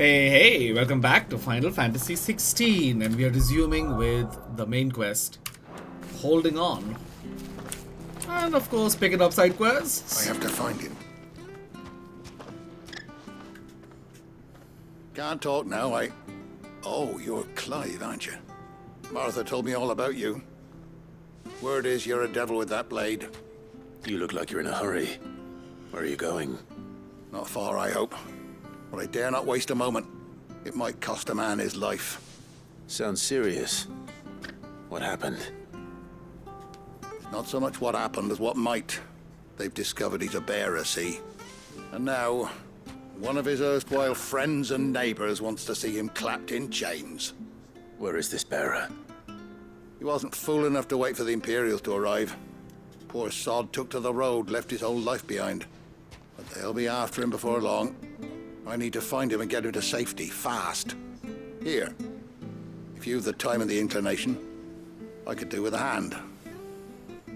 Hey, welcome back to Final Fantasy XVI, and we are resuming with the main quest, Holding On. And of course, picking up side quests. I have to find him. Can't talk now, Oh, you're Clive, aren't you? Martha told me all about you. Word is you're a devil with that blade. You look like you're in a hurry. Where are you going? Not far, I hope. But I dare not waste a moment. It might cost a man his life. Sounds serious. What happened? Not so much what happened as what might. They've discovered he's a bearer, see? And now, one of his erstwhile friends and neighbors wants to see him clapped in chains. Where is this bearer? He wasn't fool enough to wait for the Imperials to arrive. Poor sod took to the road, left his whole life behind. But they'll be after him before long. I need to find him and get him to safety, fast. Here, if you've the time and the inclination, I could do with a hand.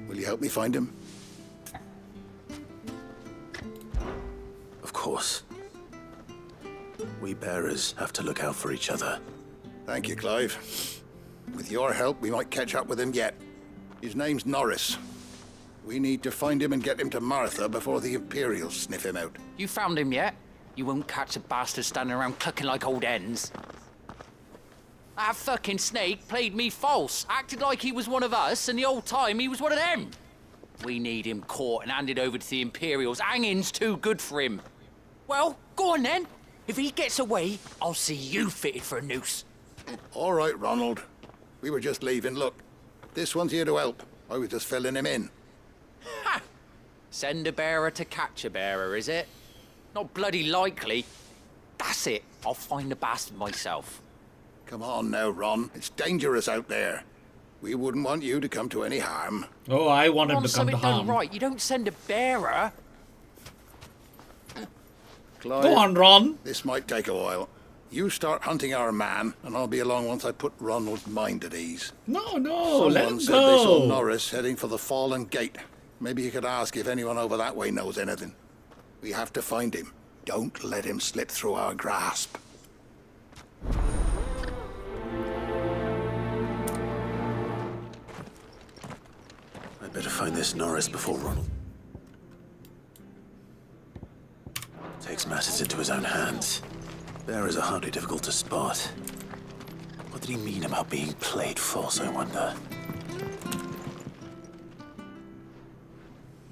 Will you help me find him? Of course. We bearers have to look out for each other. Thank you, Clive. With your help, we might catch up with him yet. His name's Norris. We need to find him and get him to Martha before the Imperials sniff him out. You found him yet? You won't catch a bastard standing around clucking like old hens. That fucking snake played me false, acted like he was one of us, and the old time he was one of them. We need him caught and handed over to the Imperials. Hanging's too good for him. Well, go on then. If he gets away, I'll see you fitted for a noose. All right, Ronald. We were just leaving. Look, this one's here to help. I was just filling him in. Ha! Send a bearer to catch a bearer, is it? Not bloody likely. That's it. I'll find the bastard myself. Come on now, Ron. It's dangerous out there. We wouldn't want you to come to any harm. Oh, I want him to come to something harm. done right. You don't send a bearer. Clive, Go on, Ron. this might take a while. You start hunting our man, and I'll be along once I put Ronald's mind at ease. No, let Someone him said they saw go. Norris heading for the Fallen Gate. Maybe you could ask if anyone over that way knows anything. We have to find him. Don't let him slip through our grasp. I'd better find this Norris before Ronald takes matters into his own hands. Bearers are hardly difficult to spot. What did he mean about being played false, I wonder?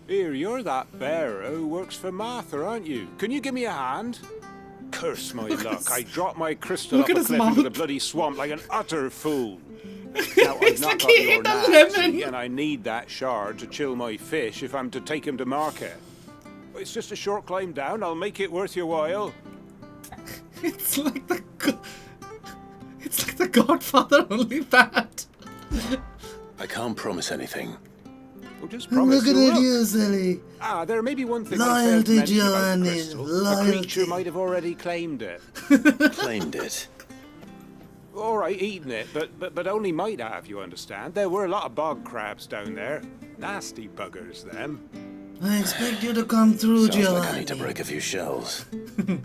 Here, you're that bearer who works for Martha, aren't you? Can you give me a hand? Curse my luck. I dropped my crystal Look up at a his cliff into mouth. the bloody swamp like an utter fool. Now, I've It's not like got he your ate a knack, lemon. see, and I need that shard to chill my fish if I'm to take him to market. It's just a short climb down. I'll make it worth your while. It's like the Godfather, only that. I can't promise anything. Well, just promise Look you'll at look. you, silly. There may be one thing I failed Loyalty, to mention about the Giovanni, crystal. The loyalty. creature might have already claimed it. Claimed it. All right, eating it, but only might have, you understand. There were a lot of bog crabs down there. Nasty buggers, them. I expect you to come through, Sounds like I Giovanni. need to break a few shells.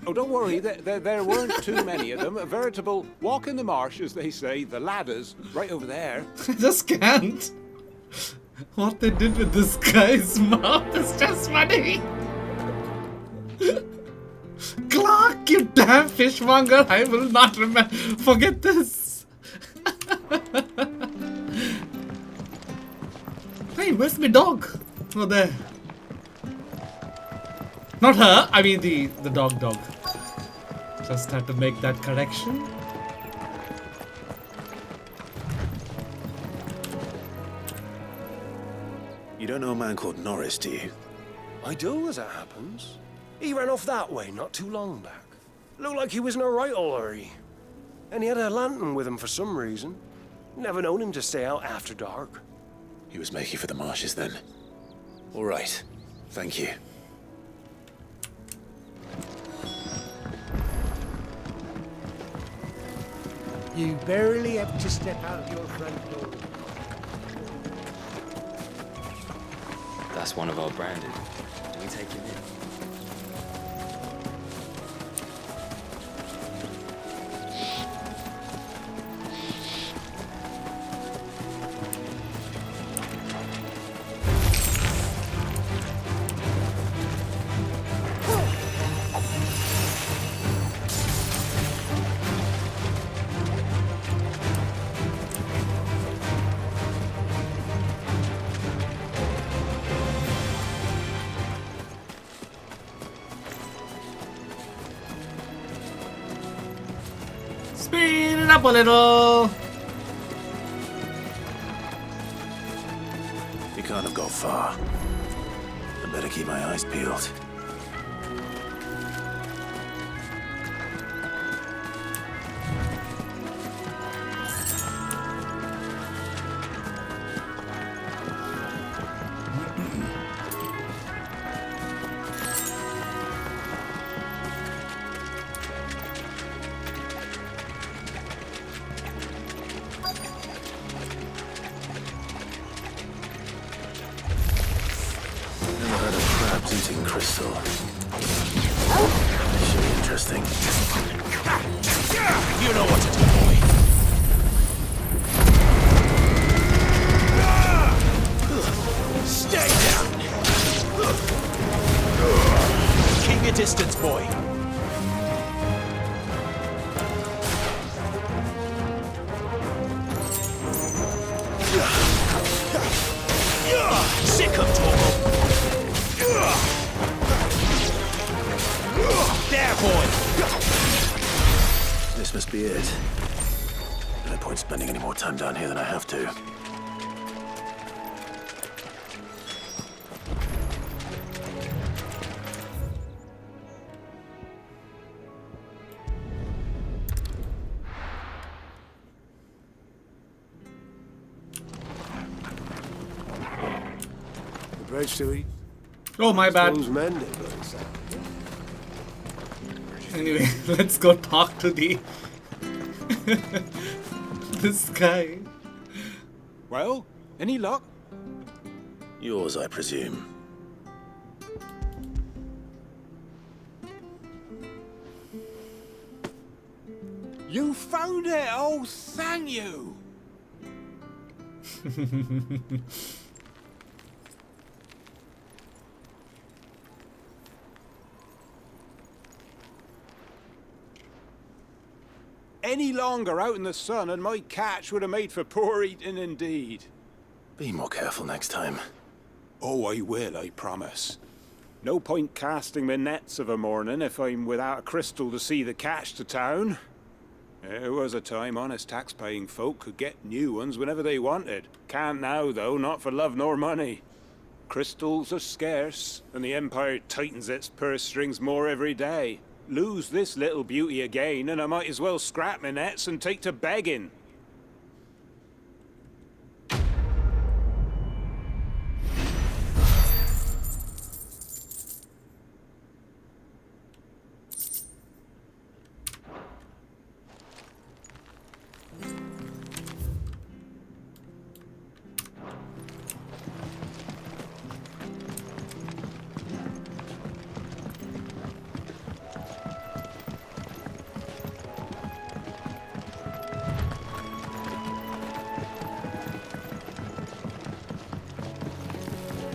Oh, don't worry, there weren't too many of them. A veritable walk in the marsh, as they say. The ladders, right over there. I just can't. What they did with this guy's mouth is just funny. Clark, you damn fishmonger! I will not forget this. Hey, where's my dog? Oh, there. Not her. I mean the dog. Just had to make that correction. You don't know a man called Norris, do you? I do, as it happens. He ran off that way not too long back. Looked like he was in a right old hurry. And he had a lantern with him for some reason. Never known him to stay out after dark. He was making for the marshes then. All right. Thank you. You barely have to step out of your front door. That's one of our branded. Do we take him in? Speed it up a little. You can't have got far. I better keep my eyes peeled. Never heard of crabs eating crystal. Should be interesting. You know what to do, boy. Stay down. Keep your distance, boy. Sick of Toro. There, boy. This must be it. No point spending any more time down here than I have to. The bridge to eat. Oh, my bad. Those men did what he said. Anyway, let's go talk to the this guy. Well, any luck? Yours, I presume. You found it! Oh, thank you! Any longer out in the sun and my catch would have made for poor eating indeed. Be more careful next time. Oh, I will, I promise. No point casting my nets of a morning if I'm without a crystal to see the catch to town. There was a time honest tax-paying folk could get new ones whenever they wanted. Can't now, though, not for love nor money. Crystals are scarce, and the Empire tightens its purse strings more every day. Lose this little beauty again, and I might as well scrap my nets and take to begging.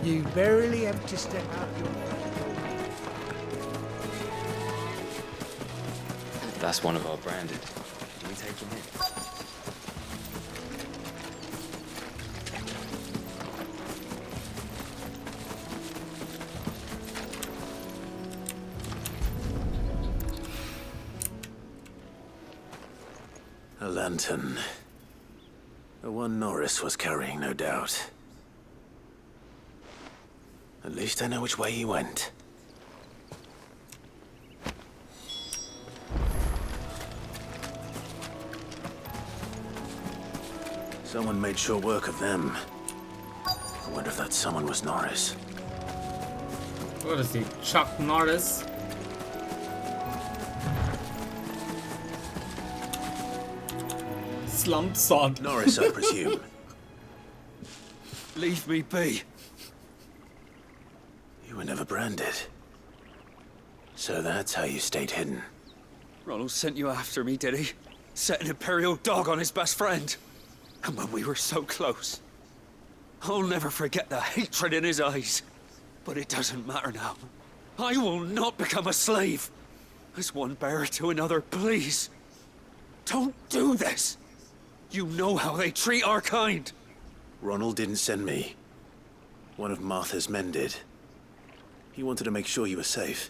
You barely have to step out your That's one of our branded. Do we take him in? A lantern. The one Norris was carrying, no doubt. At least I know which way he went. Someone made sure work of them. I wonder if that someone was Norris. What is he? Chuck Norris? Slumped sod. Norris, I presume. Leave me be. You were never branded. So that's how you stayed hidden. Ronald sent you after me, did he? Set an Imperial dog on his best friend. And when we were so close. I'll never forget the hatred in his eyes. But it doesn't matter now. I will not become a slave. As one bearer to another, please. Don't do this. You know how they treat our kind. Ronald didn't send me. One of Martha's men did. He wanted to make sure you were safe.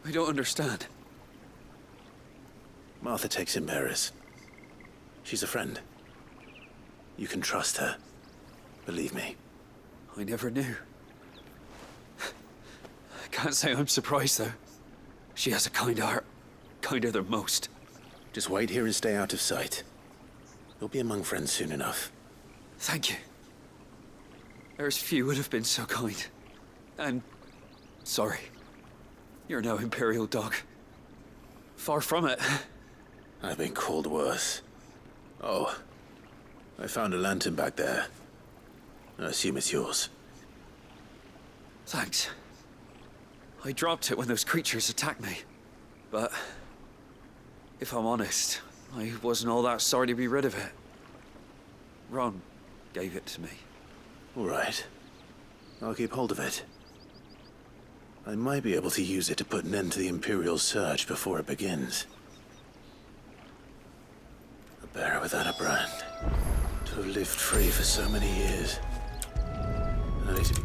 I don't understand. Martha takes in bearers. She's a friend. You can trust her. Believe me. I never knew. I can't say I'm surprised, though. She has a kind heart. Kinder than most. Just wait here and stay out of sight. You'll be among friends soon enough. Thank you. There's few would have been so kind. And... sorry. You're no Imperial dog. Far from it. I've been called worse. Oh. I found a lantern back there. I assume it's yours. Thanks. I dropped it when those creatures attacked me. But... if I'm honest, I wasn't all that sorry to be rid of it. Ron gave it to me. All right. I'll keep hold of it. I might be able to use it to put an end to the Imperial surge before it begins. A bearer without a brand. To have lived free for so many years. Only to be...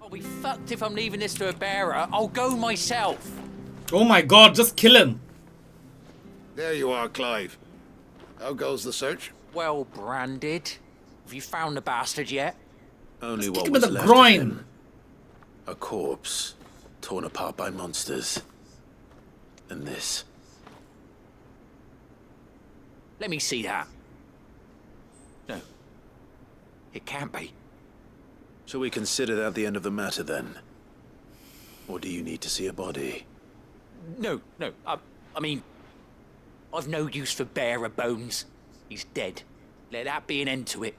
I'll be fucked if I'm leaving this to a bearer. I'll go myself. Oh my god, just kill him. There you are, Clive. How goes the search? Well branded. Have you found the bastard yet? Only Kick what him was in the left groin. of him. A corpse, torn apart by monsters. And this. Let me see that. No. It can't be. Shall we consider that the end of the matter, then? Or do you need to see a body? No. I mean... I've no use for bearer bones. He's dead. Let that be an end to it.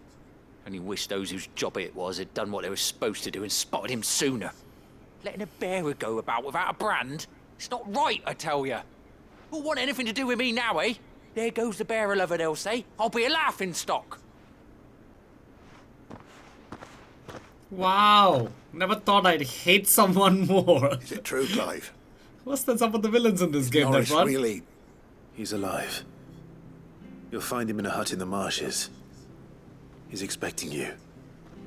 Only wish those whose job it was had done what they were supposed to do and spotted him sooner. Letting a bearer go about without a brand? It's not right, I tell you. Who'll want anything to do with me now, eh? There goes the bearer lover, they'll say. I'll be a laughing stock. Wow. Never thought I'd hate someone more. Is it true, Clive? Worse than some of the villains in this game, Norris that one. really... He's alive. You'll find him in a hut in the marshes. He's expecting you.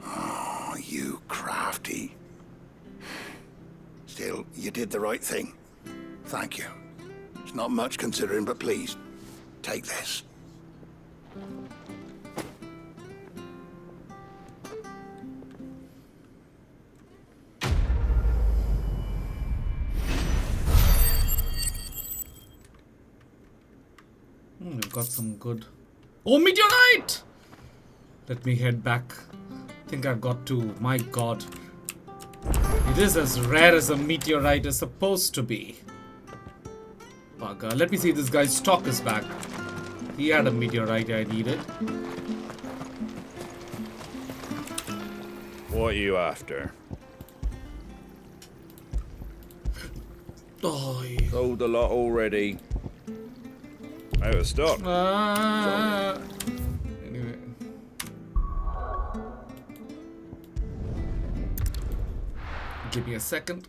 Oh, you crafty. Still, you did the right thing. Thank you. It's not much considering, but please, take this. We've got some good... Oh, meteorite! Let me head back. I think I've got to... My god. It is as rare as a meteorite is supposed to be. Bugger. Let me see if this guy's stock is back. He had a meteorite I needed. What are you after? Oh, Sold the lot already. Out of stock. Anyway. Give me a second.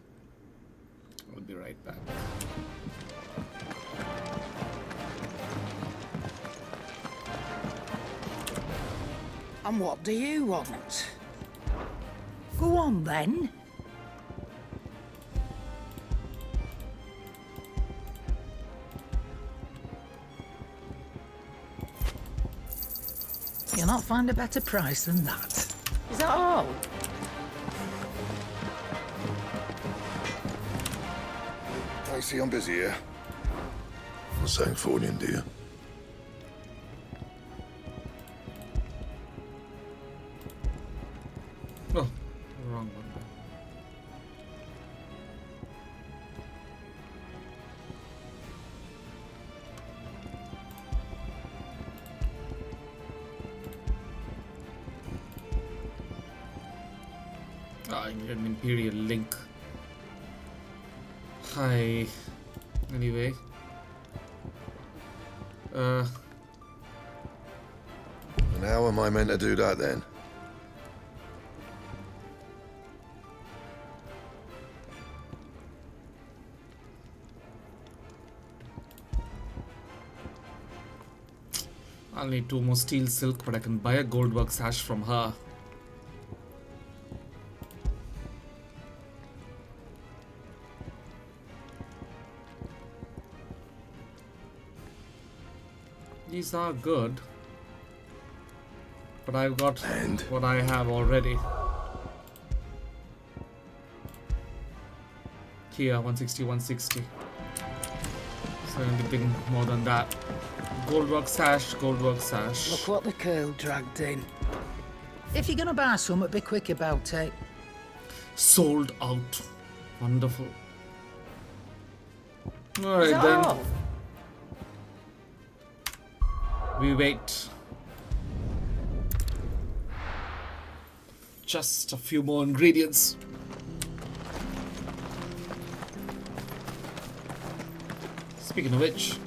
I'll be right back. And what do you want? Go on then. You'll not find a better price than that. Is that all? I see I'm busy here. I'm saying Fornian, do you? Oh, wrong one. I need an Imperial link. Hi. Anyway. And how am I meant to do that then? I'll need 2 more steel silk, but I can buy a goldwork sash from her. These are good. But I've got what I have already. Here, 160, 160. So anything more than that. Goldwork sash, goldwork sash. Look what the curl dragged in. If you're gonna buy some, be quick about it. Sold out. Wonderful. Alright Is that then. all? We wait. Just a few more ingredients. Speaking of which,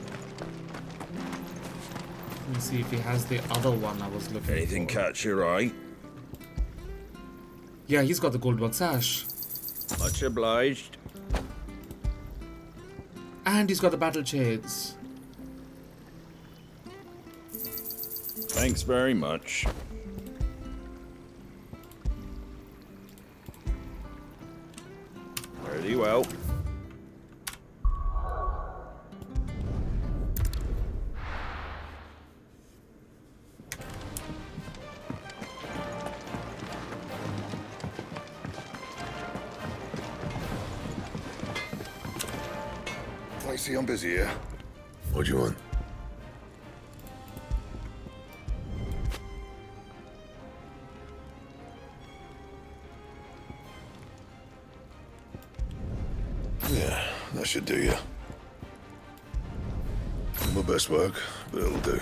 let me see if he has the other one I was looking Anything for. catch your eye? Yeah, he's got the goldwork sash. Much obliged. And he's got the battle shades. Thanks very much. Very well. I see I'm busy here. What do you want? Yeah, that should do you. My best work, but it'll do.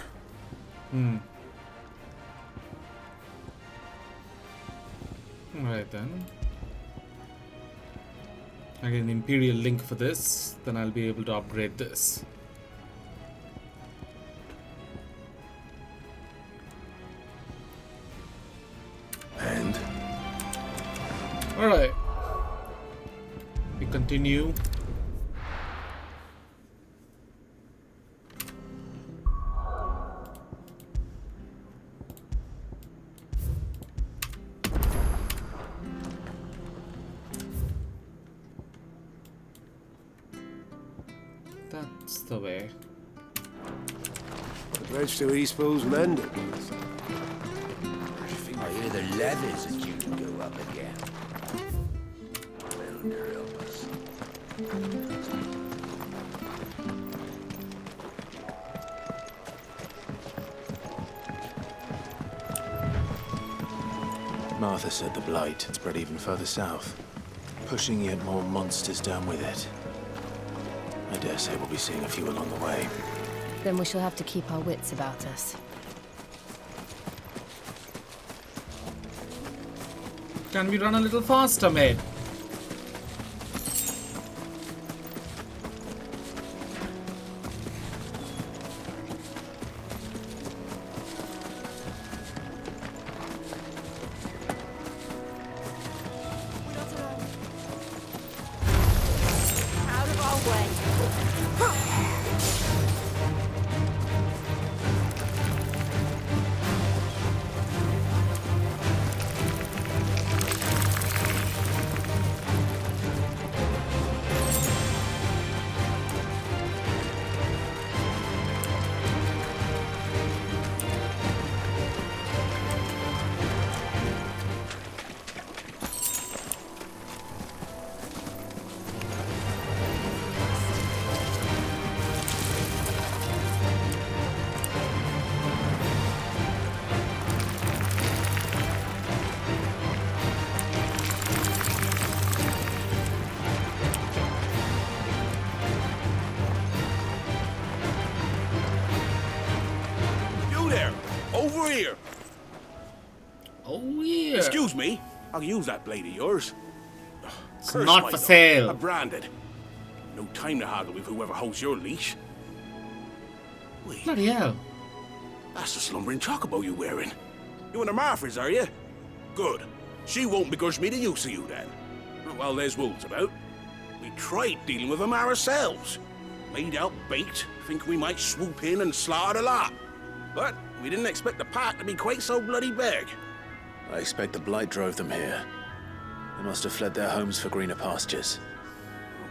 Alright then. I get an Imperial link for this, then I'll be able to upgrade this. And? Alright. We continue. That's the way. The bridge to East Pool's mended. I hear the levies are due to go up again. Well, help us. Martha said the blight had spread even further south, pushing yet more monsters down with it. I dare say we'll be seeing a few along the way. Then we shall have to keep our wits about us. Can we run a little faster, mate? Out of our way. You there! Over here! Oh yeah. Excuse me, I'll use that blade of yours. It's Curse not my for luck. sale. I'm branded. No time to haggle with whoever holds your leash. Wait, Bloody hell. that's the slumbering chocobo you're wearing. You and the Marfors, are you? Good. She won't begrudge me the use of you then. Well, there's wolves about. We tried dealing with them ourselves. Laid out bait, think we might swoop in and slaughter the lot. But we didn't expect the pack to be quite so bloody big. I expect the blight drove them here. They must have fled their homes for greener pastures.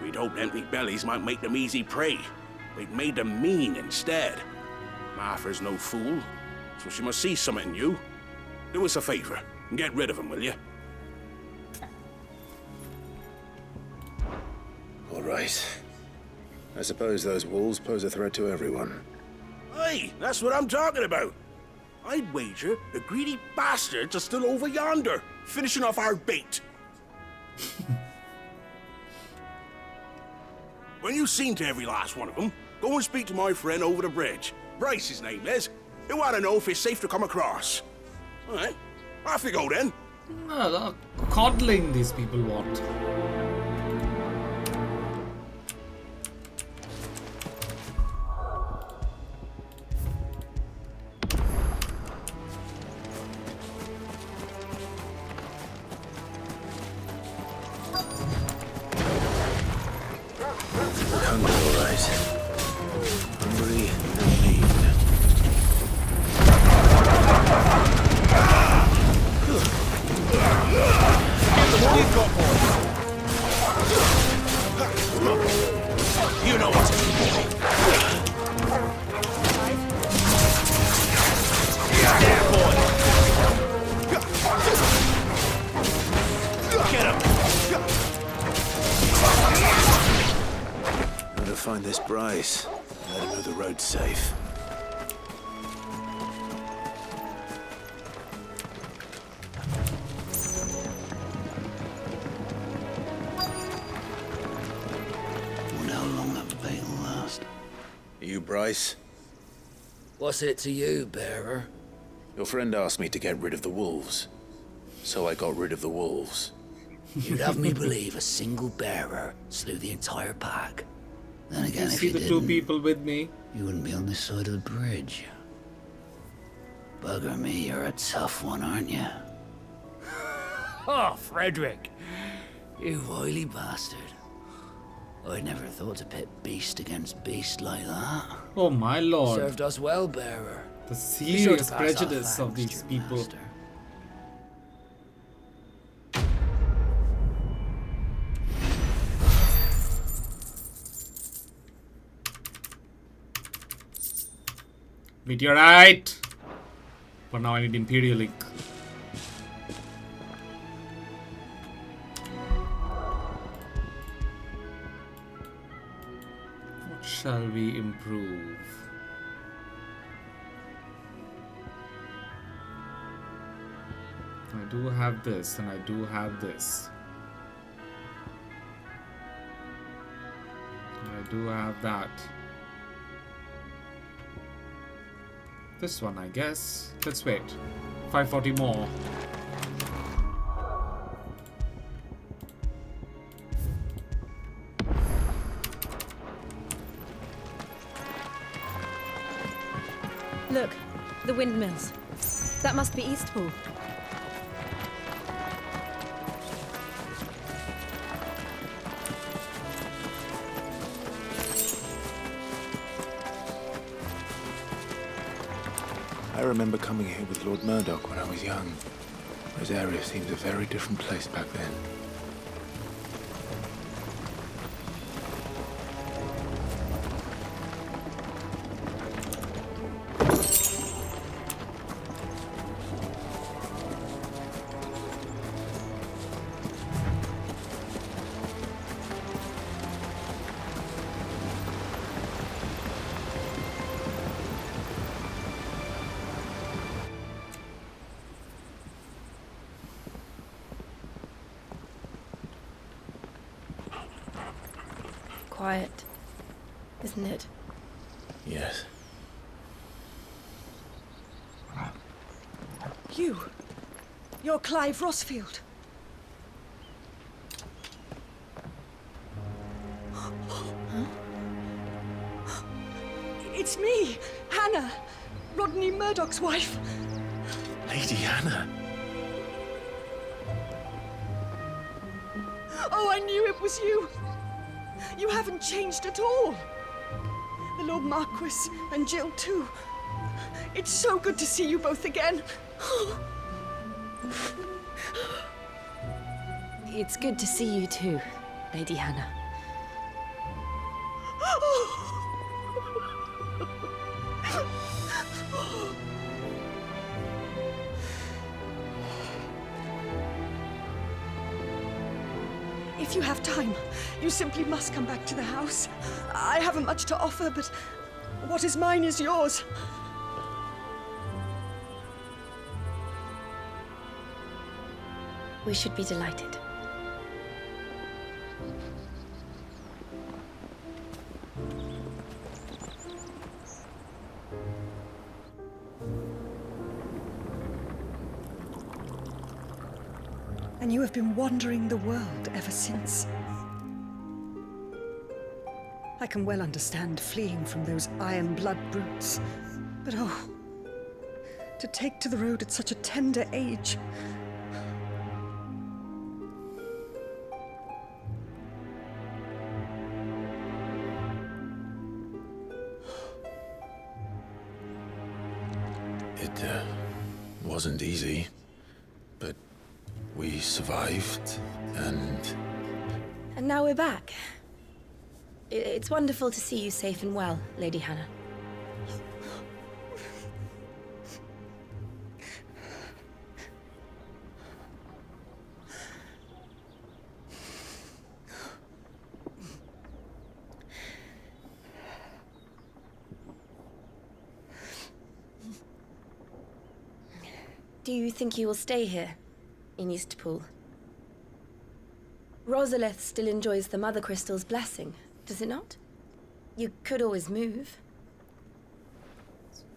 We'd hoped empty bellies might make them easy prey. They'd made them mean instead. Arthur's no fool, so she must see something in you. Do us a favor and get rid of him, will you? All right. I suppose those wolves pose a threat to everyone. Aye, that's what I'm talking about. I'd wager the greedy bastards are still over yonder, finishing off our bait. When you've seen to every last one of them, go and speak to my friend over the bridge. Bryce, his name is. He'll want to know if it's safe to come across. All right, off you go then. Coddling these people want. Hungry, all right. Hungry and lean. What you got, boy? You know what to do, boy. Yeah, boy. Get him. Gotta find this Bryce. Let him know the road's safe. Wonder how long that bait will last. You, Bryce? What's it to you, bearer? Your friend asked me to get rid of the wolves. So I got rid of the wolves. You'd have me believe a single bearer slew the entire pack. Then again, You if see you the didn't, two people with me? you wouldn't be on this side of the bridge. Bugger me, you're a tough one, aren't you? Oh, Frederick. You wily bastard. I'd never thought to pit beast against beast like that. Oh my lord. Served us well, bearer. The Be sure to serious pass our prejudice of thanks these to your people. master. Meteorite! But now I need Imperial Ink. What shall we improve? I do have this and I do have this. I do have that. This one, I guess. Let's wait. 540 more. Look, the windmills. That must be Eastpool. I remember coming here with Lord Murdoch when I was young. This area seems a very different place back then. Quiet, isn't it? Yes. You're Clive Rossfield. It's me, Hannah, Rodney Murdoch's wife. Lady Hannah. Oh, I knew it was you. You haven't changed at all. The Lord Marquis and Jill too. It's so good to see you both again. It's good to see you too, Lady Hannah. If you have time, you simply must come back to the house. I haven't much to offer, but what is mine is yours. We should be delighted. And you have been wandering the world ever since. I can well understand fleeing from those iron blood brutes, but oh, to take to the road at such a tender age. It wasn't easy, but we survived, and... And now we're back. It's wonderful to see you safe and well, Lady Hannah. Do you think you will stay here, in Eastpool? Rosalith still enjoys the Mother Crystal's blessing, does it not? You could always move.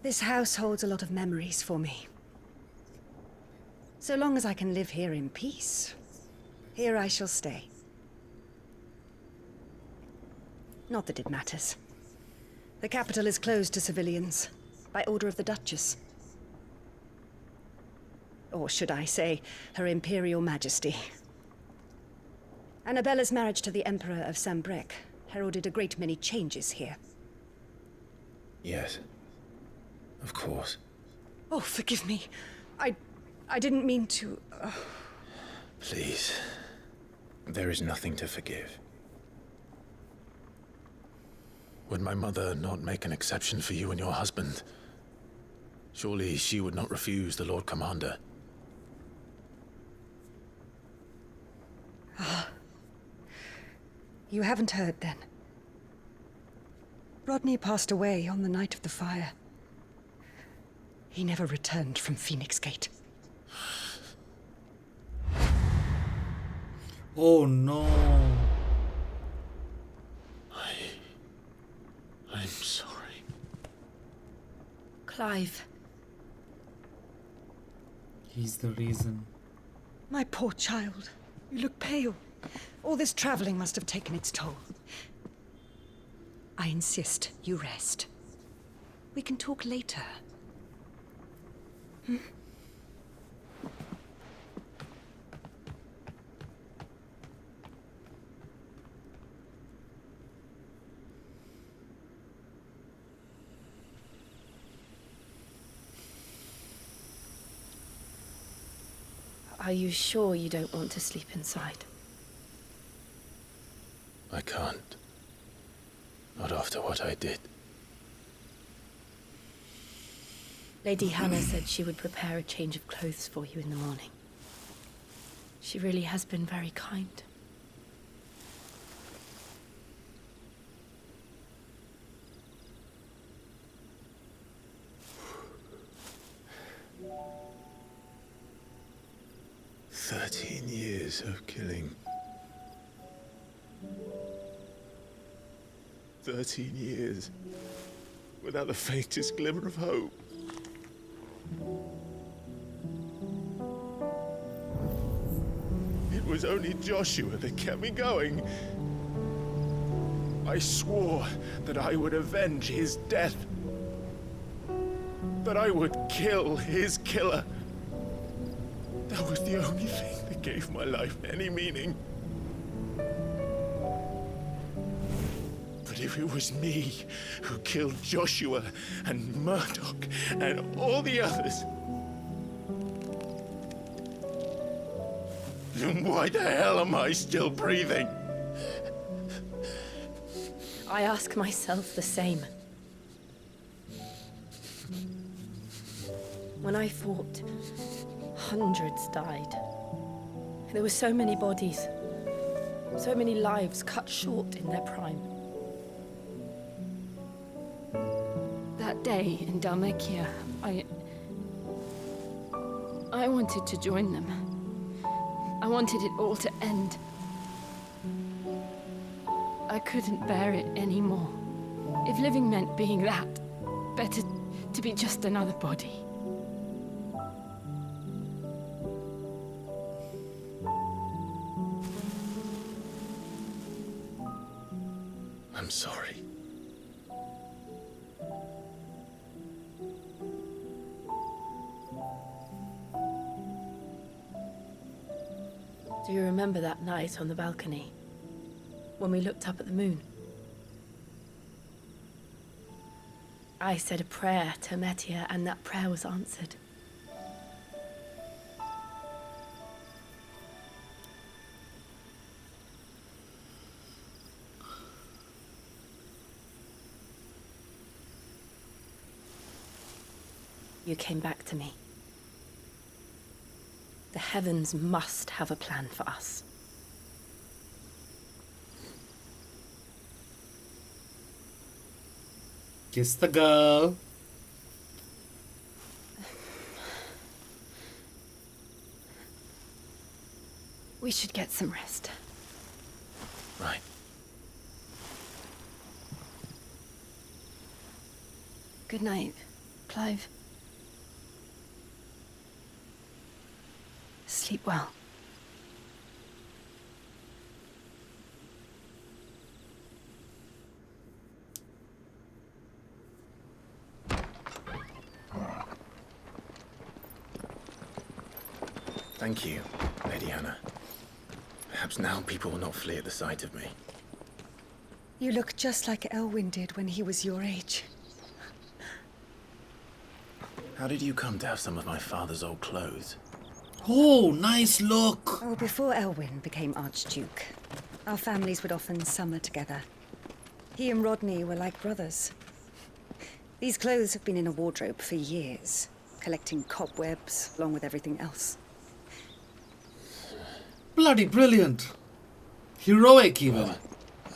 This house holds a lot of memories for me. So long as I can live here in peace, here I shall stay. Not that it matters. The capital is closed to civilians, by order of the Duchess. Or should I say, Her Imperial Majesty. Annabella's marriage to the Emperor of Sambrec heralded a great many changes here. Yes. Of course. Oh, forgive me. I didn't mean to... Please. There is nothing to forgive. Would my mother not make an exception for you and your husband? Surely she would not refuse the Lord Commander. You haven't heard, then. Rodney passed away on the night of the fire. He never returned from Phoenix Gate. Oh no. I'm sorry. Clive. He's the reason. My poor child. You look pale. All this traveling must have taken its toll. I insist you rest. We can talk later. Hmm? Are you sure you don't want to sleep inside? I can't. Not after what I did. Lady Hannah said she would prepare a change of clothes for you in the morning. She really has been very kind. Years of killing. 13 years without the faintest glimmer of hope. It was only Joshua that kept me going. I swore that I would avenge his death. That I would kill his killer. That was the only thing that gave my life any meaning. But if it was me who killed Joshua and Murdoch and all the others, then why the hell am I still breathing? I ask myself the same. When I fought, hundreds died. There were so many bodies, so many lives cut short in their prime. That day in Dalmacia, I wanted to join them. I wanted it all to end. I couldn't bear it anymore. If living meant being that, better to be just another body. I'm sorry. Do you remember that night on the balcony? When we looked up at the moon? I said a prayer to Metia, and that prayer was answered. You came back to me. The heavens must have a plan for us. Kiss the girl. We should get some rest. Right. Good night, Clive. Sleep well. Thank you, Lady Hannah. Perhaps now people will not flee at the sight of me. You look just like Elwyn did when he was your age. How did you come to have some of my father's old clothes? Oh, nice look. Oh, before Elwyn became Archduke, our families would often summer together. He and Rodney were like brothers. These clothes have been in a wardrobe for years, collecting cobwebs along with everything else. Bloody brilliant. Heroic even. Well,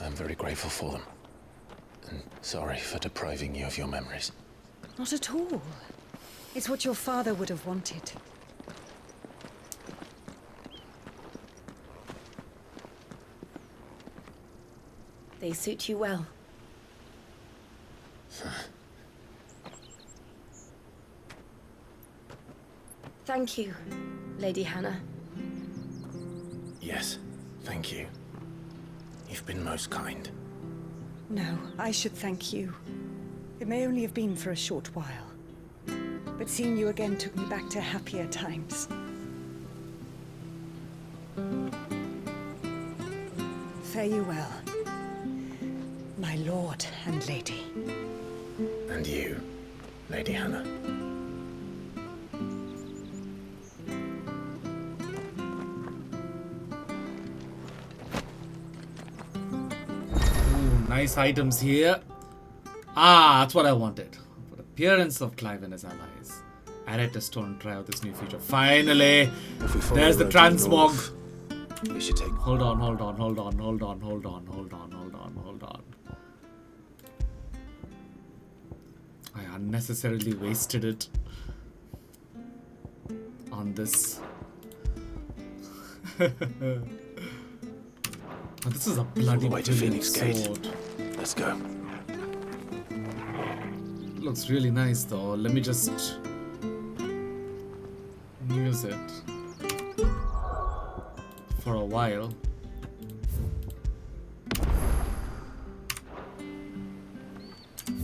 I'm very grateful for them. And sorry for depriving you of your memories. Not at all. It's what your father would have wanted. They suit you well. Thank you, Lady Hannah. Yes, thank you. You've been most kind. No, I should thank you. It may only have been for a short while, but seeing you again took me back to happier times. Fare you well, my lord and lady. And you, Lady Hannah. Nice items here. Ah, that's what I wanted. For appearance of Clive and his allies. Add a stone try out this new feature. Finally! There's the transmog. You should take. Hold on. I unnecessarily wasted it on this. Oh, this is a bloody way to Phoenix Gate. sword. Let's go. Looks really nice though. Let me just use it for a while.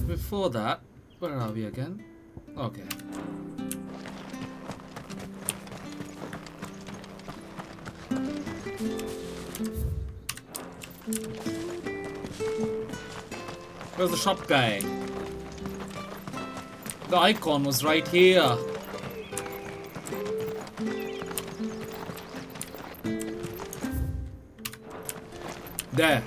Before that, where are we again? Okay. Where's the shop guy? The icon was right here. There.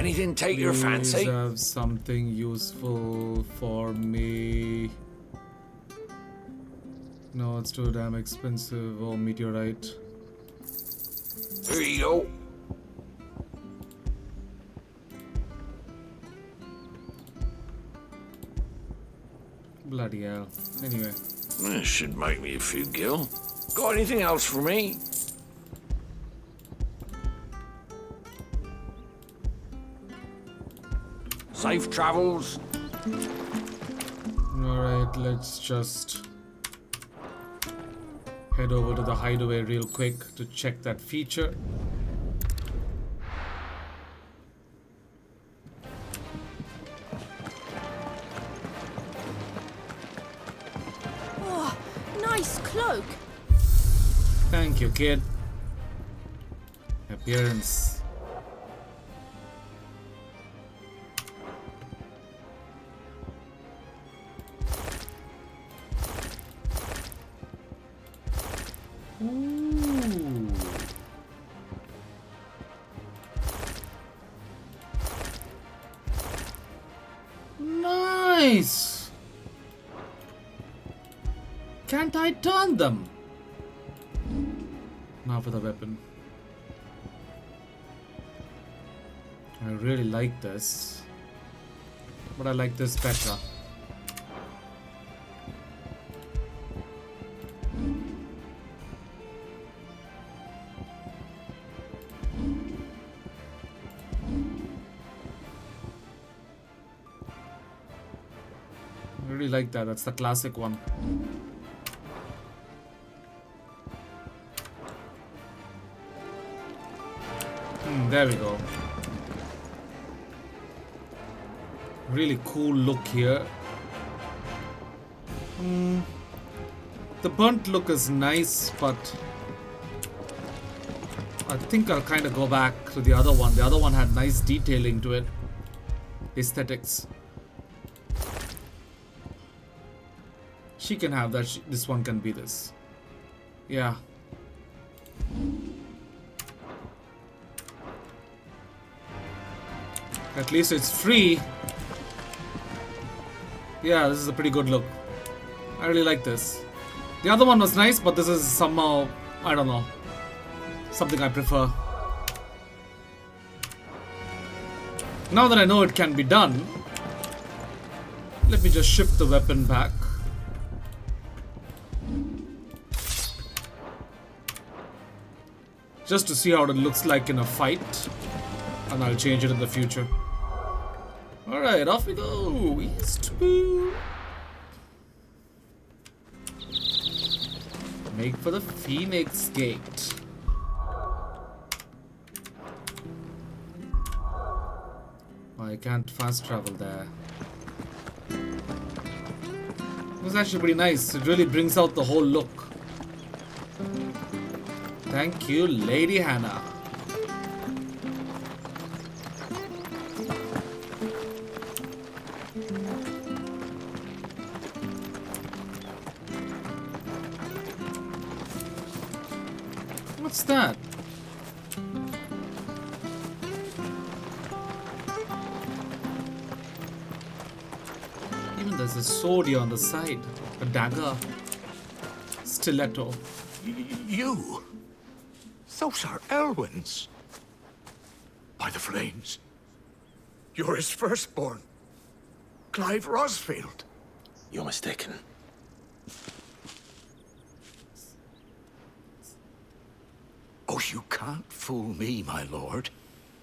Anything take your Please fancy? have something useful for me. No, it's too damn expensive. Oh, meteorite. Here you go. Bloody hell. Anyway. This should make me a few gil. Got anything else for me? Safe travels. Alright, let's just head over to the hideaway real quick to check that feature. Oh, nice cloak. Thank you, kid. Appearance. Ooh. Nice. Can't I turn them? Now for the weapon. I really like this, but I like this better. I really like that. That's the classic one. There we go. Really cool look here. The burnt look is nice, but I think I'll kind of go back to the other one. The other one had nice detailing to it. Aesthetics. She can have that. This one can be this. Yeah. At least it's free. Yeah, this is a pretty good look. I really like this. The other one was nice, but this is somehow, I don't know, something I prefer. Now that I know it can be done, let me just shift the weapon back. Just to see how it looks like in a fight. And I'll change it in the future. Alright, off we go. Eastbound. Make for the Phoenix Gate. I can't fast travel there. It's actually pretty nice. It really brings out the whole look. Thank you, Lady Hannah. What's that? Even there's a sword here on the side. A dagger. Stiletto. You? Those are Elwyn's. By the flames. You're his firstborn. Clive Rosfield. You're mistaken. Oh, you can't fool me, my lord.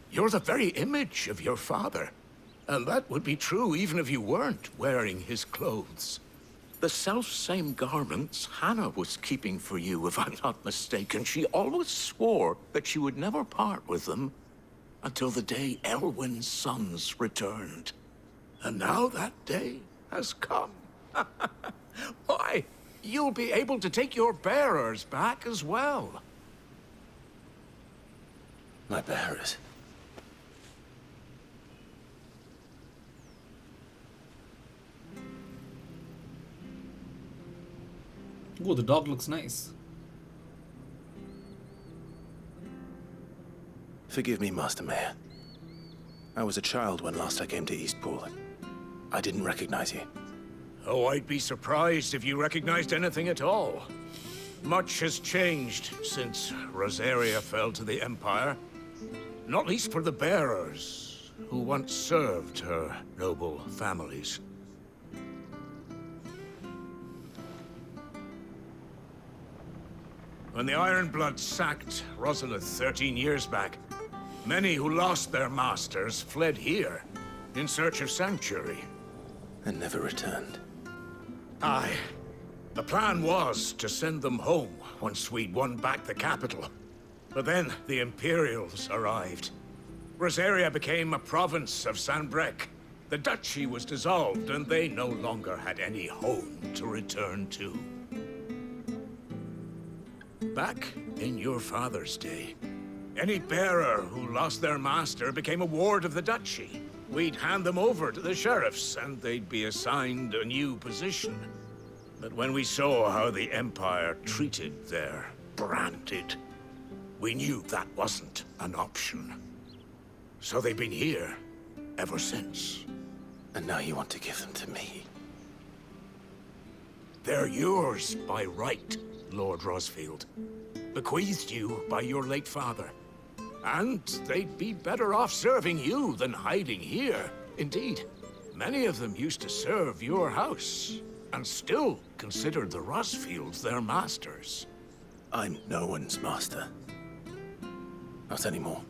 You're the very image of your father. And that would be true even if you weren't wearing his clothes. The self-same garments Hannah was keeping for you, if I'm not mistaken. She always swore that she would never part with them until the day Elwyn's sons returned. And now that day has come. Why, you'll be able to take your bearers back as well. My bearers? Oh, the dog looks nice. Forgive me, Master Mayor. I was a child when last I came to Eastpool. I didn't recognize you. Oh, I'd be surprised if you recognized anything at all. Much has changed since Rosaria fell to the Empire. Not least for the bearers, who once served her noble families. When the Ironbloods sacked Rosalith 13 years back, many who lost their masters fled here in search of sanctuary. And never returned. Aye. The plan was to send them home once we'd won back the capital. But then the Imperials arrived. Rosaria became a province of Sanbreque. The duchy was dissolved, and they no longer had any home to return to. Back in your father's day, any bearer who lost their master became a ward of the duchy. We'd hand them over to the sheriffs, and they'd be assigned a new position. But when we saw how the Empire treated their branded, we knew that wasn't an option. So they've been here ever since. And now you want to give them to me? They're yours by right, Lord Rosfield. Bequeathed you by your late father. And they'd be better off serving you than hiding here. Indeed, many of them used to serve your house, and still considered the Rosfields their masters. I'm no one's master. Not anymore.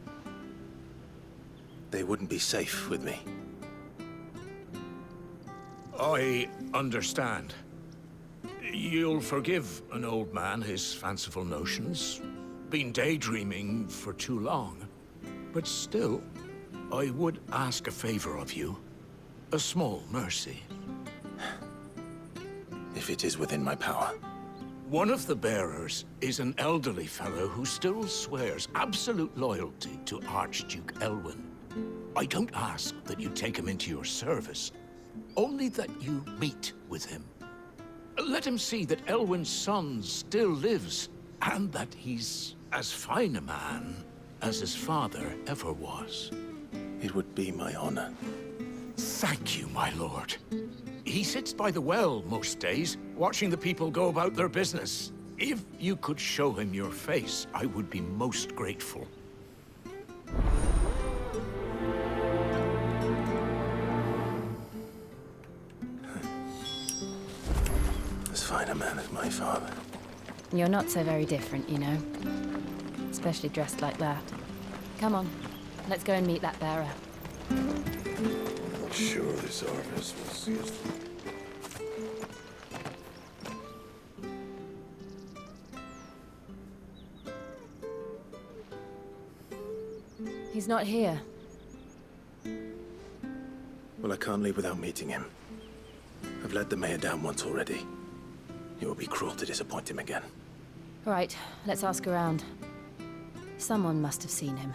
They wouldn't be safe with me. I understand. You'll forgive an old man his fanciful notions. Been daydreaming for too long. But still, I would ask a favor of you. A small mercy. If it is within my power. One of the bearers is an elderly fellow who still swears absolute loyalty to Archduke Elwyn. I don't ask that you take him into your service, only that you meet with him. Let him see that Elwyn's son still lives, and that he's as fine a man as his father ever was. It would be my honor. Thank you, my lord. He sits by the well most days, watching the people go about their business. If you could show him your face, I would be most grateful. As fine a man as my father. You're not so very different, you know. Especially dressed like that. Come on, let's go and meet that bearer. Surely Zarvis will see us through. He's not here. Well, I can't leave without meeting him. I've let the mayor down once already. It would be cruel to disappoint him again. Right, let's ask around. Someone must have seen him.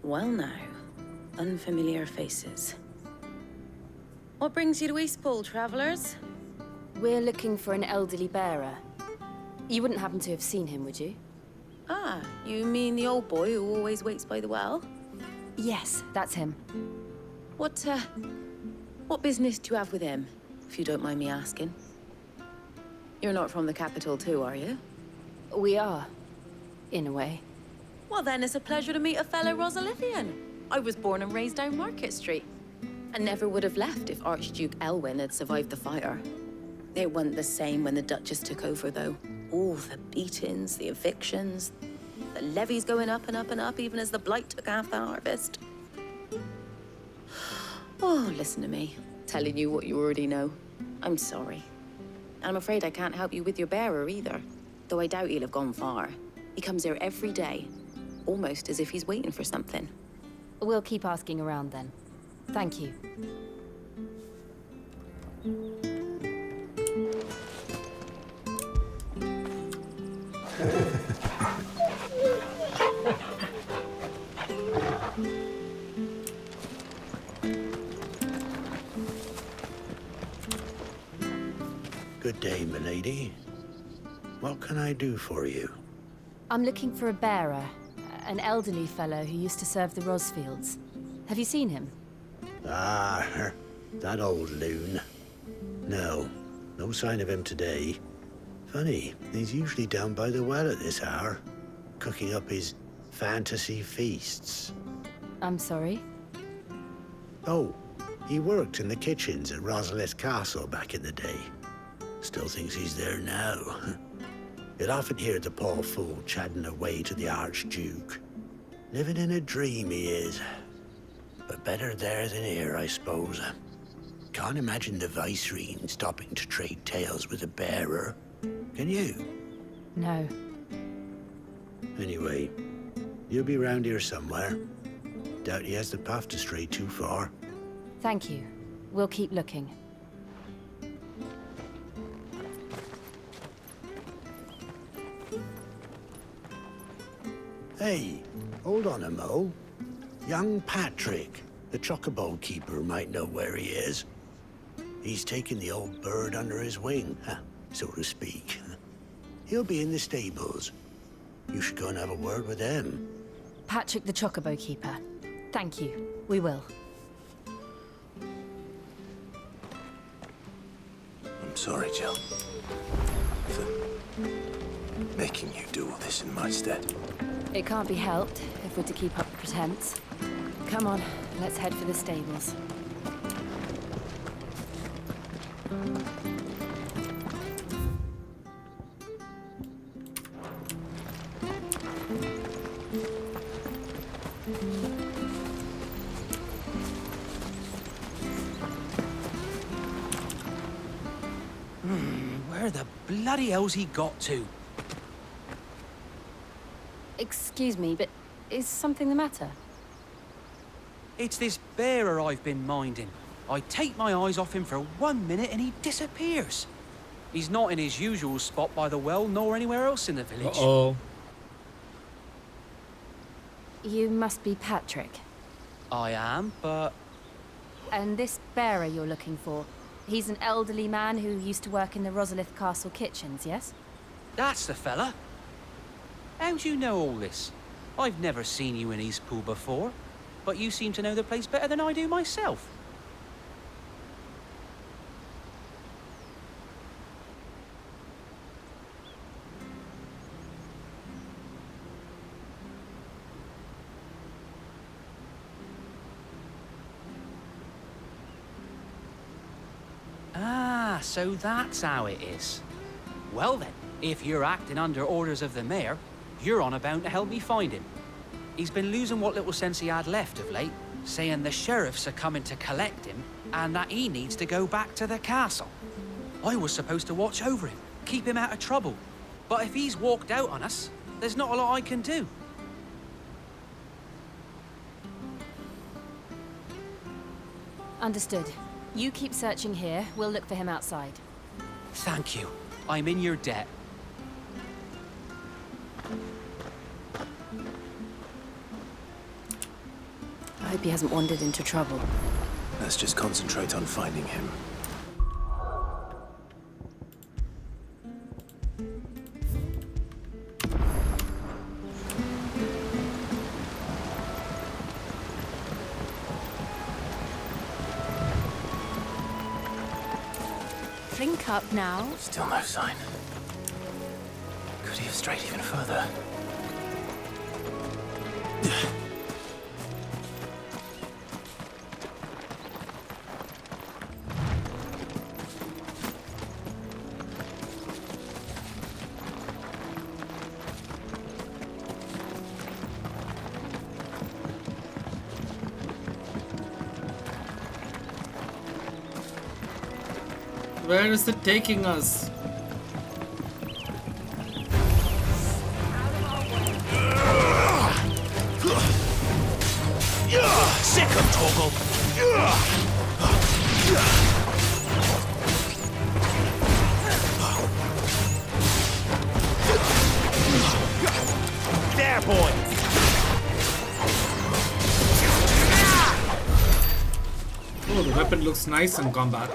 Well now, unfamiliar faces. What brings you to Eastpool, travelers? We're looking for an elderly bearer. You wouldn't happen to have seen him, would you? Ah, you mean the old boy who always waits by the well? Yes, that's him. What business do you have with him, if you don't mind me asking? You're not from the capital too, are you? We are, in a way. Well then, it's a pleasure to meet a fellow Rosalithian. I was born and raised down Market Street. And never would have left if Archduke Elwyn had survived the fire. It wasn't the same when the Duchess took over, though. All the beatings, the evictions, the levies going up and up and up, even as the blight took half the harvest. Oh, listen to me, telling you what you already know. I'm sorry. And I'm afraid I can't help you with your bearer either, though I doubt he'll have gone far. He comes here every day, almost as if he's waiting for something. We'll keep asking around then. Thank you. Good day, milady. What can I do for you? I'm looking for a bearer, an elderly fellow who used to serve the Rosfields. Have you seen him? Ah, that old loon. No sign of him today. Funny, he's usually down by the well at this hour, cooking up his fantasy feasts. I'm sorry? Oh, he worked in the kitchens at Rosalith Castle back in the day. Still thinks he's there now. You'll often hear the poor fool chatting away to the Archduke. Living in a dream he is. But better there than here, I suppose. Can't imagine the Vicereine stopping to trade tales with a bearer. Can you? No. Anyway, you'll be round here somewhere. Doubt he has the path to stray too far. Thank you. We'll keep looking. Hey, hold on a mo. Young Patrick, the chocobo keeper, might know where he is. He's taken the old bird under his wing, so to speak. He'll be in the stables. You should go and have a word with him. Patrick the Chocobo Keeper. Thank you. We will. I'm sorry, Jill. For making you do all this in my stead. It can't be helped if we're to keep up the pretense. Come on, let's head for the stables. Where the bloody hell's he got to? Excuse me, but is something the matter? It's this bearer I've been minding. I take my eyes off him for 1 minute and he disappears. He's not in his usual spot by the well, nor anywhere else in the village. Uh-oh. You must be Patrick. I am, but... And this bearer you're looking for, he's an elderly man who used to work in the Rosalith Castle kitchens, yes? That's the fella. How'd you know all this? I've never seen you in Eastpool before, but you seem to know the place better than I do myself. Ah, so that's how it is. Well then, if you're acting under orders of the mayor, you're on about to help me find him. He's been losing what little sense he had left of late, saying the sheriffs are coming to collect him and that he needs to go back to the castle. I was supposed to watch over him, keep him out of trouble. But if he's walked out on us, there's not a lot I can do. Understood. You keep searching here, we'll look for him outside. Thank you. I'm in your debt. I hope he hasn't wandered into trouble. Let's just concentrate on finding him. Drink up now. Still no sign. Could he have strayed even further? Where is it taking us? Sick of Torgal! There, boy! Oh, the weapon looks nice in combat.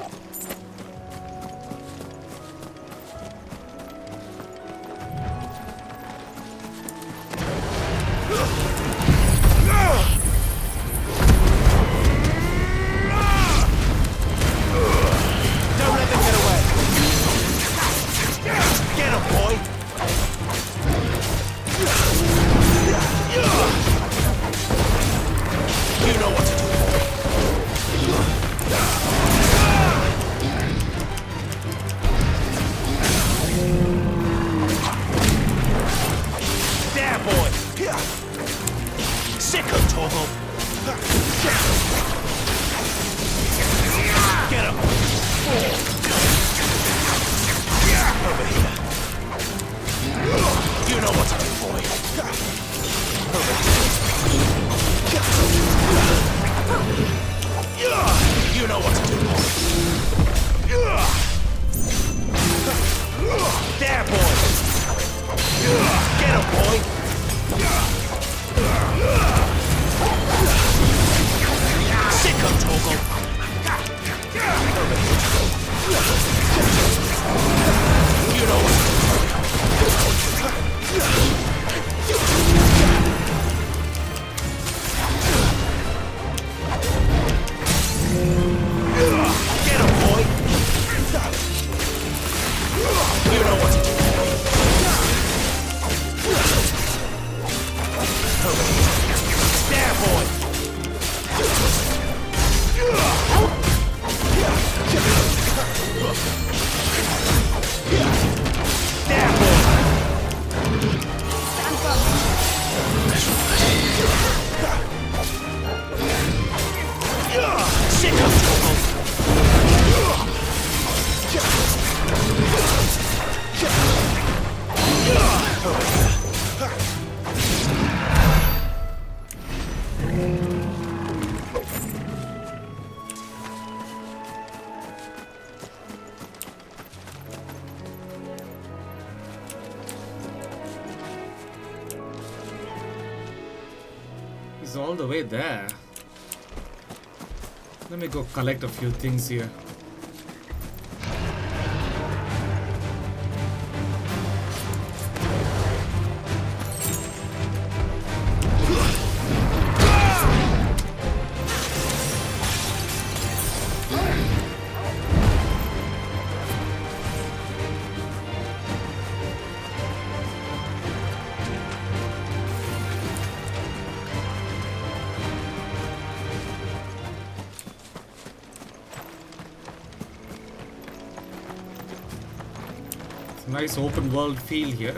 It's all the way there. Let me go collect a few things here. Nice open world feel here.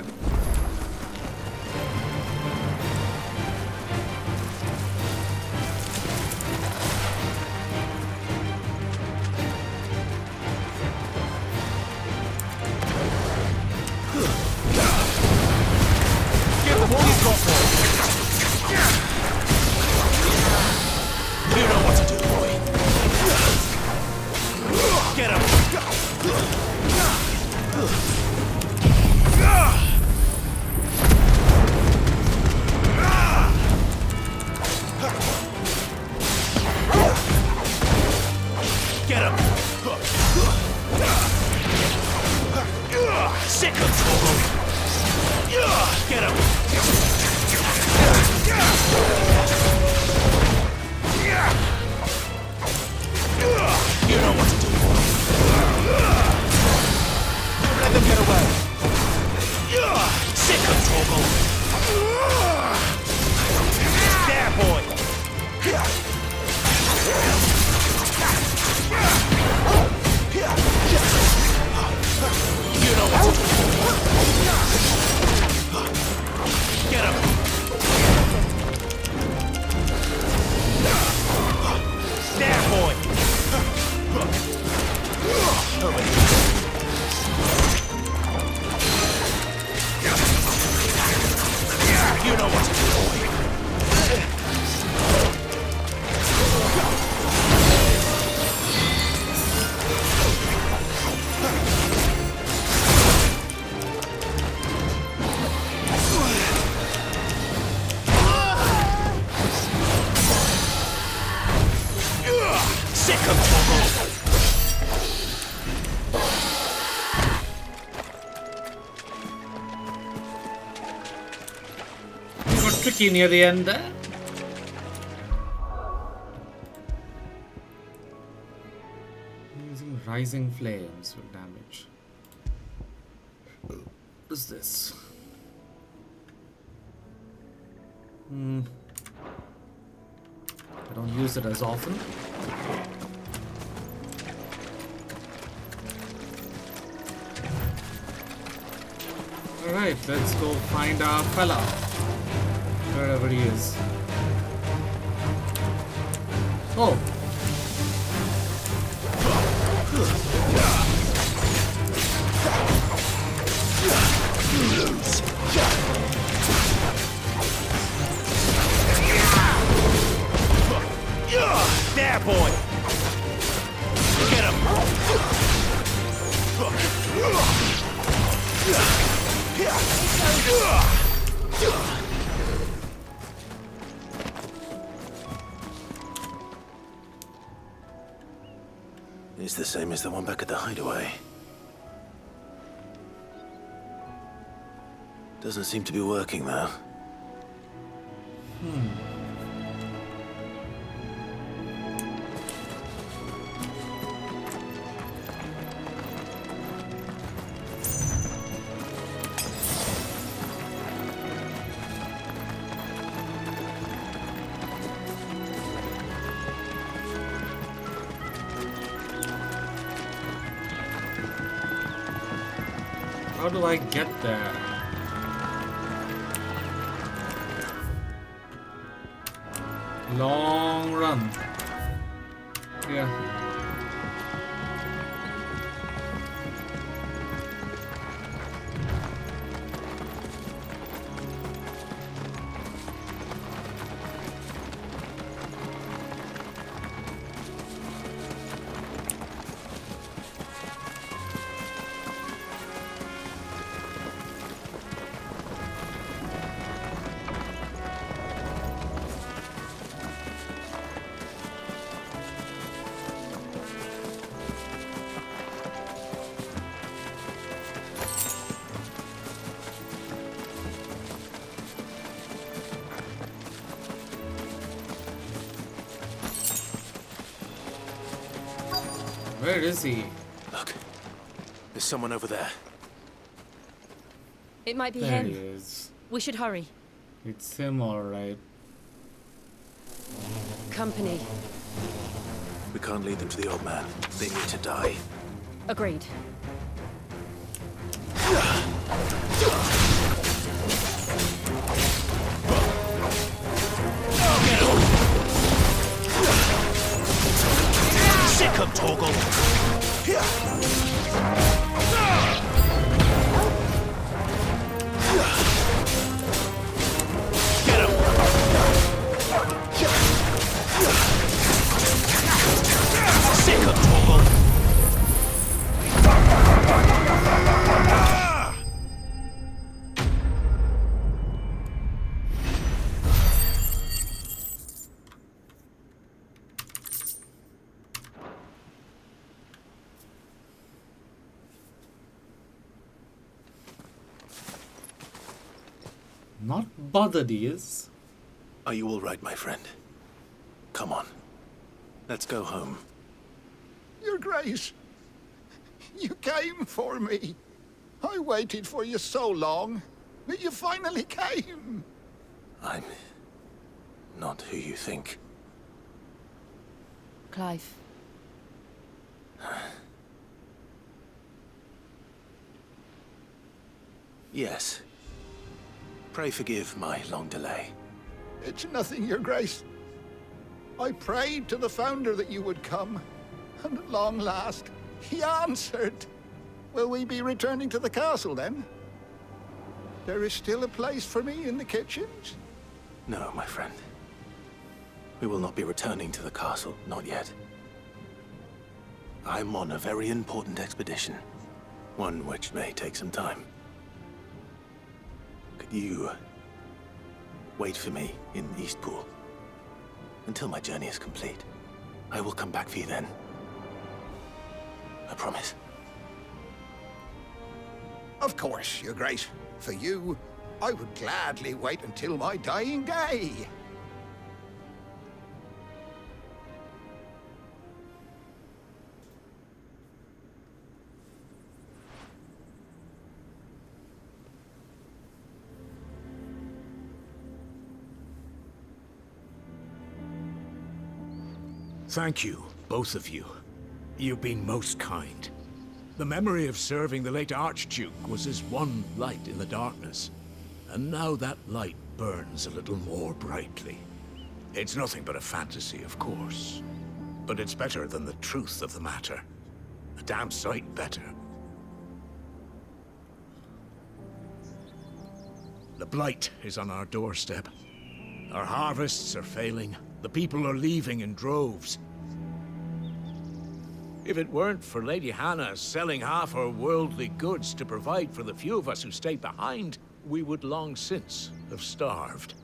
Get the police rifle! You know what to do, boy. Get him! Get him! Sick of trouble! Get him! You know what to do. Don't let them get away. Sick of trouble! There, boy! You know what to do. Get him! There, boy! Over here. You know what to do, boy. Sick of trouble! It got tricky near the end there. Using rising flames will damage. What is this? I don't use it as often. Alright, let's go find our fella. Wherever he is. Oh! There, boy! Get him! It's the same as the one back at the hideaway. Doesn't seem to be working, though. How do I get there? Long run. Yeah. Where is he? Look, there's someone over there. It might be There him. he is. We should hurry. It's him, alright. Company. We can't lead them to the old man. They need to die. Agreed. Sick of Torgal! Get him! Sick of Torgal! Not bothered he is. Are you all right, my friend? Come on. Let's go home. Your Grace, you came for me. I waited for you so long, but you finally came. I'm not who you think. Clive. Yes. Pray forgive my long delay. It's nothing, Your Grace. I prayed to the Founder that you would come, and at long last, he answered. Will we be returning to the castle, then? There is still a place for me in the kitchens? No, my friend. We will not be returning to the castle, not yet. I'm on a very important expedition, one which may take some time. Could you wait for me in Eastpool until my journey is complete? I will come back for you then. I promise. Of course, Your Grace. For you, I would gladly wait until my dying day. Thank you, both of you. You've been most kind. The memory of serving the late Archduke was as one light in the darkness. And now that light burns a little more brightly. It's nothing but a fantasy, of course. But it's better than the truth of the matter. A damn sight better. The blight is on our doorstep. Our harvests are failing. The people are leaving in droves. If it weren't for Lady Hannah selling half her worldly goods to provide for the few of us who stayed behind, we would long since have starved.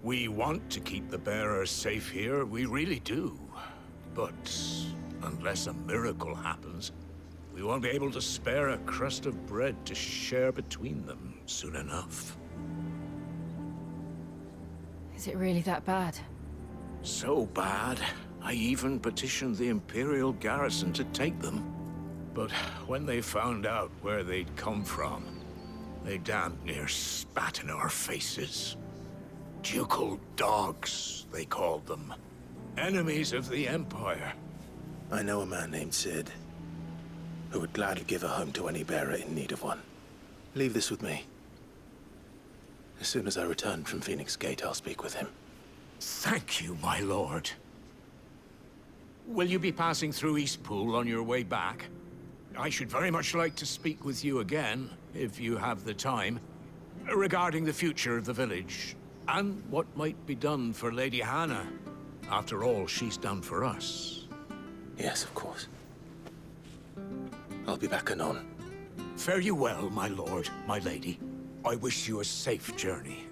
We want to keep the bearers safe here, we really do. But unless a miracle happens, we won't be able to spare a crust of bread to share between them soon enough. Is it really that bad? So bad, I even petitioned the Imperial garrison to take them. But when they found out where they'd come from, they damn near spat in our faces. Ducal dogs, they called them. Enemies of the Empire. I know a man named Sid, who would gladly give a home to any bearer in need of one. Leave this with me. As soon as I return from Phoenix Gate, I'll speak with him. Thank you, my lord. Will you be passing through Eastpool on your way back? I should very much like to speak with you again, if you have the time, regarding the future of the village, and what might be done for Lady Hannah. After all, she's done for us. Yes, of course. I'll be back anon. Fare you well, my lord, my lady. I wish you a safe journey.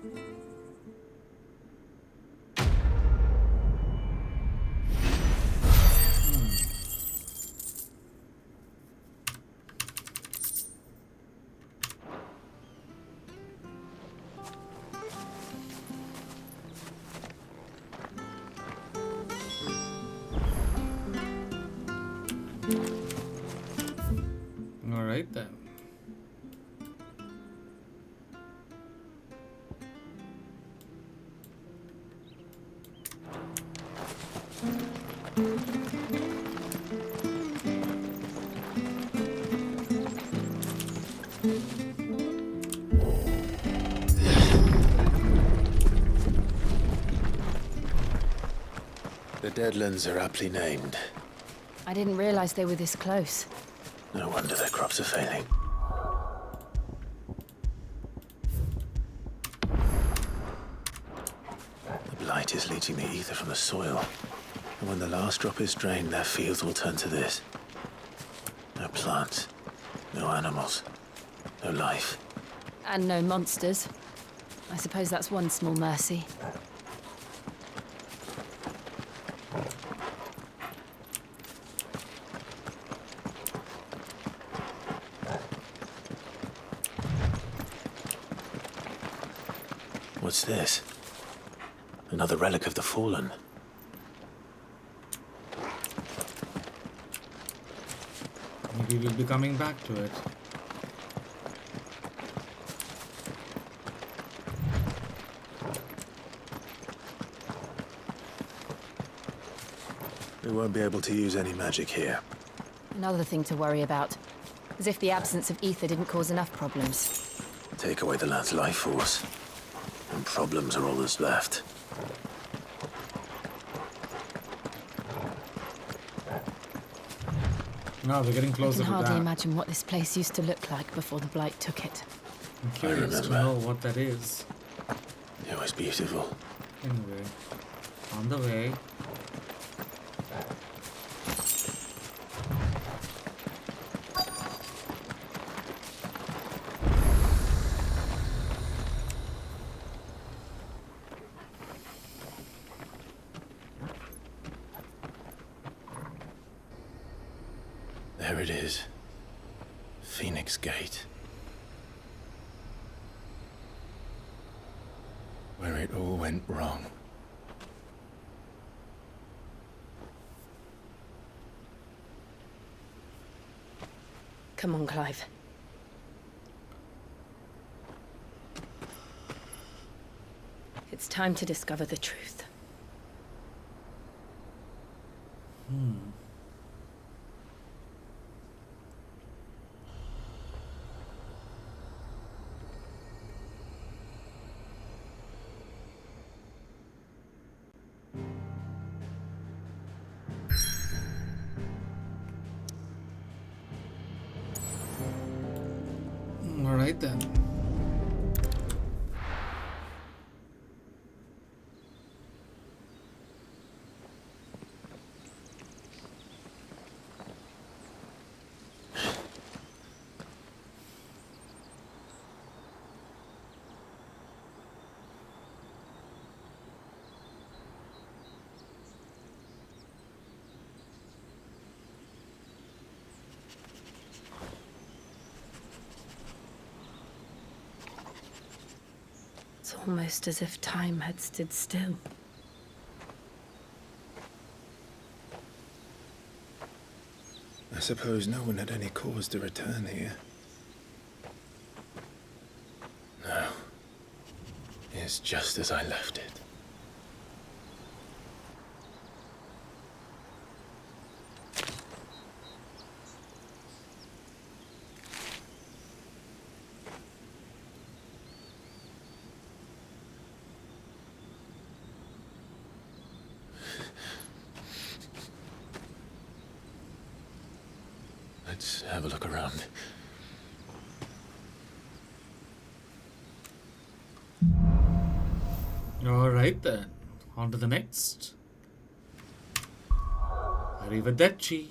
Alright then. The Deadlands are aptly named. I didn't realize they were this close. No wonder their crops are failing. The blight is leaching the ether from the soil. And when the last drop is drained, their fields will turn to this. No plants, no animals, no life. And no monsters. I suppose that's one small mercy. What's this? Another relic of the Fallen. Maybe we'll be coming back to it. We won't be able to use any magic here. Another thing to worry about. As if the absence of ether didn't cause enough problems. Take away the lad's life force, and problems are all that's left. No, we're getting I closer can to hardly that. imagine what this place used to look like before the Blight took it. I'm curious to know what that is. It was beautiful. Anyway, on the way. There it is. Phoenix Gate. Where it all went wrong. Come on, Clive. It's time to discover the truth. Alright then. It's almost as if time had stood still. I suppose no one had any cause to return here. No. It's just as I left it. Let's have a look around. Alright then. On to the next. Arrivederci.